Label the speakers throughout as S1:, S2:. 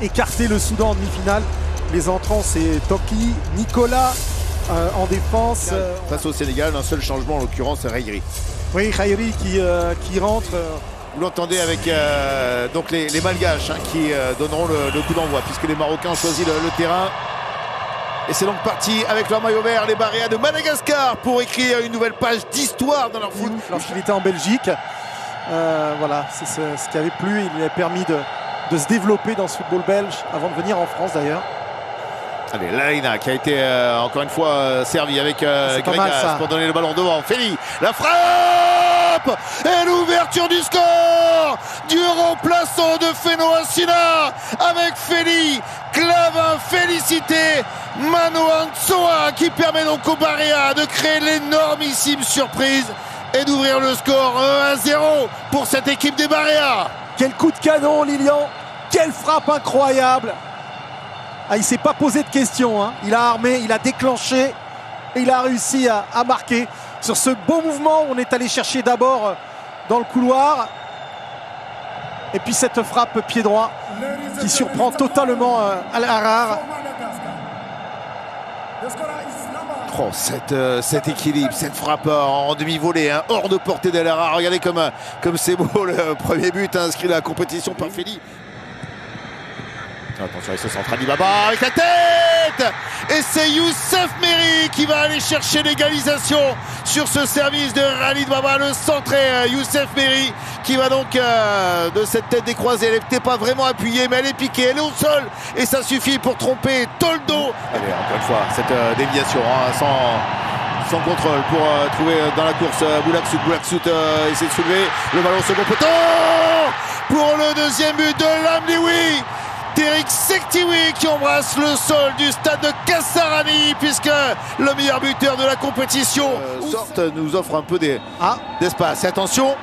S1: écarter le Soudan en demi-finale. Les entrants, c'est Toki, Nicolas en défense.
S2: Face au Sénégal, un seul changement en l'occurrence, c'est Rayri.
S1: Oui, Rayri qui rentre.
S2: Vous l'entendez avec donc les Malgaches qui donneront le coup d'envoi puisque les Marocains ont choisi le terrain. Et c'est donc parti avec leur maillot vert, les Barréas de Madagascar pour écrire une nouvelle page d'histoire dans leur foot.
S1: Lorsqu'il était en Belgique, voilà, c'est ce qui avait plu. Il lui a permis de se développer dans ce football belge avant de venir en France d'ailleurs.
S2: Allez, Lalina qui a été encore une fois servi avec Gregas pour donner le ballon devant. Feli, la frappe et l'ouverture du score du remplaçant de Feno Assina avec Feli. Clavin félicité Manoa Nsoa qui permet donc aux Barréas de créer l'énormissime surprise et d'ouvrir le score 1-0 pour cette équipe des Barréas.
S1: Quel coup de canon, Lilian! Quelle frappe incroyable! Ah, il ne s'est pas posé de questions, hein. Il a armé, il a déclenché et il a réussi à marquer. Sur ce beau mouvement, on est allé chercher d'abord dans le couloir. Et puis cette frappe pied droit qui surprend totalement Al-Harar.
S2: Oh, cet équilibre, cette frappe en demi-volée, hein, hors de portée d'Al-Harar. Regardez comme c'est beau le premier but inscrit à la compétition par Feli. Attention, il se centre Ali Baba avec la tête. Et c'est Youssef Merri qui va aller chercher l'égalisation sur ce service de Khalid Baba, le centré Youssef Merri qui va donc de cette tête décroisée. Elle n'était pas vraiment appuyée mais elle est piquée, elle est au sol et ça suffit pour tromper Toldo. Allez, encore une fois, cette déviation sans contrôle pour trouver dans la course Boulaksout essaie de soulever le ballon au second poteau pour le deuxième but de Lamlioui. Tariq Sektiwi qui embrasse le sol du stade de Kasarani puisque le meilleur buteur de la compétition nous offre un peu d'espace. Et attention,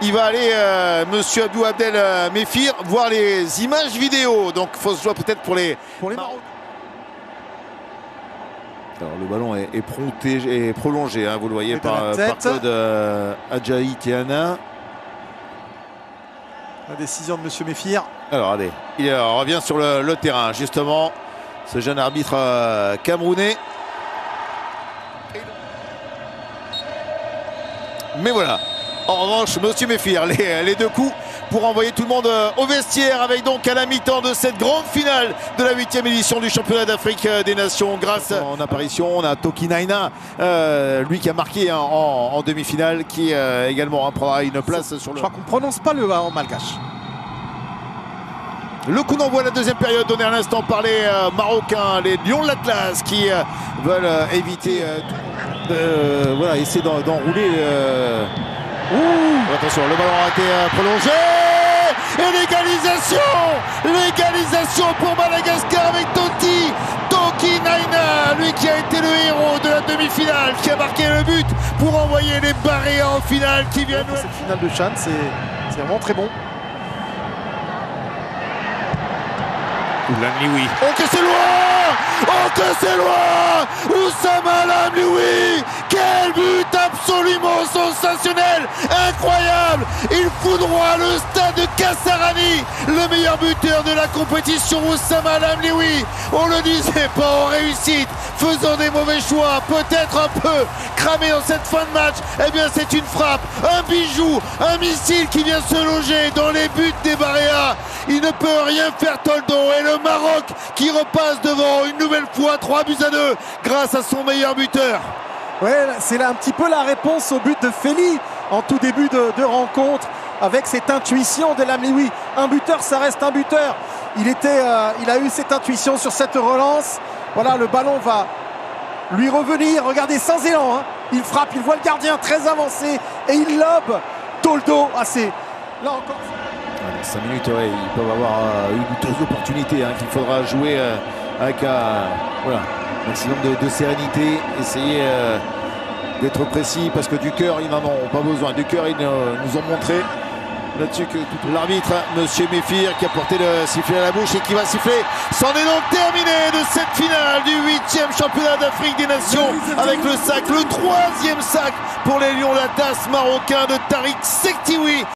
S2: il va aller monsieur Abdou Abdel Mefir voir les images vidéo. Donc il faut se jouer peut-être pour les Marocains. Alors le ballon est prolongé, hein, vous le voyez par Claude Adjaï Tiana.
S1: La décision de monsieur Mefir.
S2: Alors allez, il revient sur le terrain justement, ce jeune arbitre camerounais. Mais voilà, en revanche, monsieur Mefir, les deux coups pour envoyer tout le monde au vestiaire avec donc à la mi-temps de cette grande finale de la 8e édition du championnat d'Afrique des Nations. Grâce en apparition, on a Toki Naina, lui qui a marqué en demi-finale, qui également prendra une place sur le...
S1: Je crois qu'on ne prononce pas le A en malgache.
S2: Le coup d'envoi de la deuxième période donné à l'instant par les Marocains, les Lions de l'Atlas qui veulent éviter voilà, essayer d'enrouler. Attention, le ballon a été prolongé et l'égalisation pour Madagascar avec Toki Naina, lui qui a été le héros de la demi-finale, qui a marqué le but pour envoyer les Barréas en finale qui viennent.
S1: Cette finale de Chan, c'est vraiment très bon.
S2: Lamlioui. Oh que c'est loin! Oh que c'est loin! Oussama Lamlioui! Quel but absolument sensationnel! Incroyable! Il foudroie le stade de Kasarani! Le meilleur buteur de la compétition, Oussama Lamlioui! On le disait pas en réussite, faisant des mauvais choix, peut-être un peu cramé dans cette fin de match. Eh bien c'est une frappe, un bijou, un missile qui vient se loger dans les buts des Barréas. Il ne peut rien faire Toldo et le Maroc qui repasse devant une nouvelle fois 3-2 grâce à son meilleur buteur.
S1: Ouais, c'est là un petit peu la réponse au but de Feli en tout début de rencontre avec cette intuition de Lamlioui. Un buteur, ça reste un buteur. Il a eu cette intuition sur cette relance. Voilà, le ballon va lui revenir. Regardez, sans élan, hein. Il frappe, il voit le gardien très avancé et il lobe Toldo. Ah, c'est là encore.
S2: 5 minutes, ouais, ils peuvent avoir eu 2 opportunités qu'il faudra jouer avec voilà, un maximum de sérénité, essayer d'être précis parce que du cœur ils n'en ont pas besoin. Du cœur ils nous ont montré là-dessus que l'arbitre, monsieur Mefir, qui a porté le sifflet à la bouche et qui va siffler. C'en est donc terminé de cette finale du 8e championnat d'Afrique des Nations avec le sac, le 3e sac pour les Lions d'Atlas marocains de Tariq Sektiwi.